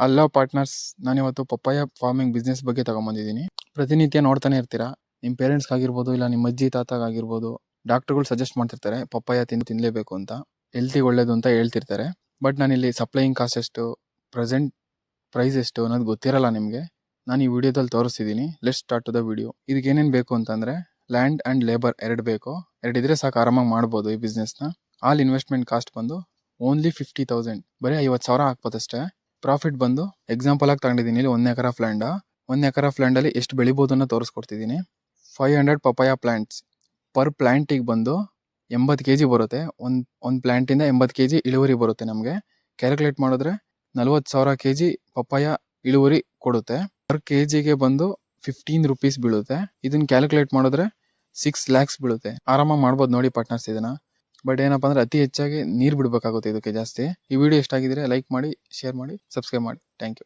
Hello partners, ನಾನಿವತ್ತು papaya farming business ಬಗ್ಗೆ ತಗೊಂಬಂದಿದ್ದೀನಿ. ಪ್ರತಿನಿತ್ಯ ನೋಡ್ತಾನೆ ಇರ್ತೀರಾ, ನಿಮ್ಮ ಪೇರೆಂಟ್ಸ್ ಆಗಿರ್ಬೋದು, ಇಲ್ಲ ನಿಮ್ಮ ಅಜ್ಜಿ ತಾತಾಗಿರ್ಬೋದು, ಡಾಕ್ಟರ್ಗಳು ಸಜೆಸ್ಟ್ ಮಾಡ್ತಿರ್ತಾರೆ ಪಪ್ಪಾಯ ತಿನ್ನಲೇಬೇಕು ಅಂತ, ಹೆಲ್ತಿಗೆ ಒಳ್ಳೇದು ಅಂತ ಹೇಳ್ತಿರ್ತಾರೆ. ಬಟ್ ನಾನಿಲ್ಲಿ ಸಪ್ಲೈಯಿಂಗ್ ಕಾಸ್ಟ್ ಎಷ್ಟು, ಪ್ರೆಸೆಂಟ್ ಪ್ರೈಸ್ ಎಷ್ಟು ಅನ್ನೋದು ಗೊತ್ತಿರಲ್ಲ ನಿಮಗೆ. ನಾನು ಈ ವಿಡಿಯೋದಲ್ಲಿ ತೋರಿಸ್ತಿದ್ದೀನಿ. Let's start to the video. ಇದಕ್ಕೆ ಏನೇನು ಬೇಕು ಅಂತಂದ್ರೆ, ಲ್ಯಾಂಡ್ ಆ್ಯಂಡ್ ಲೇಬರ್ ಎರಡು ಬೇಕು. ಎರಡಿದ್ರೆ ಸಾಕು, ಆರಾಮಾಗಿ ಮಾಡ್ಬೋದು ಈ ಬಿಸ್ನೆಸ್ನ. ಆಲ್ ಇನ್ವೆಸ್ಟ್ಮೆಂಟ್ ಕಾಸ್ಟ್ ಬಂದು ಓನ್ಲಿ 50,000, ಬರೀ 50,000 ಹಾಕ್ಬೋದಷ್ಟೇ. ಪ್ರಾಫಿಟ್ ಬಂದು ಎಕ್ಸಾಂಪಲ್ ಆಗಿ ತಗೊಂಡಿದ್ದೀನಿ. ಇಲ್ಲಿ 1 ಎಕರೆ ಲ್ಯಾಂಡ್, 1 ಎಕರೆ ಲ್ಯಾಂಡಲ್ಲಿ ಎಷ್ಟು ಬೆಳಿಬೋದು ಅನ್ನೋ ತೋರಿಸ್ಕೊಡ್ತಿದ್ದೀನಿ. 500 ಪಪಾಯ ಪ್ಲಾಂಟ್ಸ್. ಪರ್ ಪ್ಲಾಂಟಿಗೆ ಬಂದು 80 kg ಬರುತ್ತೆ. ಒಂದು ಪ್ಲಾಂಟಿಂದ 80 kg ಇಳುವರಿ ಬರುತ್ತೆ ನಮಗೆ. ಕ್ಯಾಲ್ಕುಲೇಟ್ ಮಾಡಿದ್ರೆ 40,000 kg ಪಪ್ಪಾಯ ಇಳುವರಿ ಕೊಡುತ್ತೆ. ಪರ್ ಕೆಜಿಗೆ ಬಂದು 15 ರೂಪೀಸ್ ಬೀಳುತ್ತೆ. ಇದನ್ನ ಕ್ಯಾಲ್ಕುಲೇಟ್ ಮಾಡಿದ್ರೆ 6 lakhs ಬೀಳುತ್ತೆ. ಆರಾಮಾಗಿ ಮಾಡ್ಬೋದು ನೋಡಿ ಪಾರ್ಟ್ನರ್ಸ್ ಇದನ್ನ. ಬಟ್ ಏನಪ್ಪಾ ಅಂದ್ರೆ ಅತಿ ಹೆಚ್ಚಾಗಿ ನೀರು ಬಿಡಬೇಕಾಗುತ್ತೆ ಇದಕ್ಕೆ ಜಾಸ್ತಿ. ಈ ವಿಡಿಯೋ ಇಷ್ಟ ಆಗಿದ್ರೆ ಲೈಕ್ ಮಾಡಿ, ಶೇರ್ ಮಾಡಿ, ಸಬ್ಸ್ಕ್ರೈಬ್ ಮಾಡಿ. Thank you.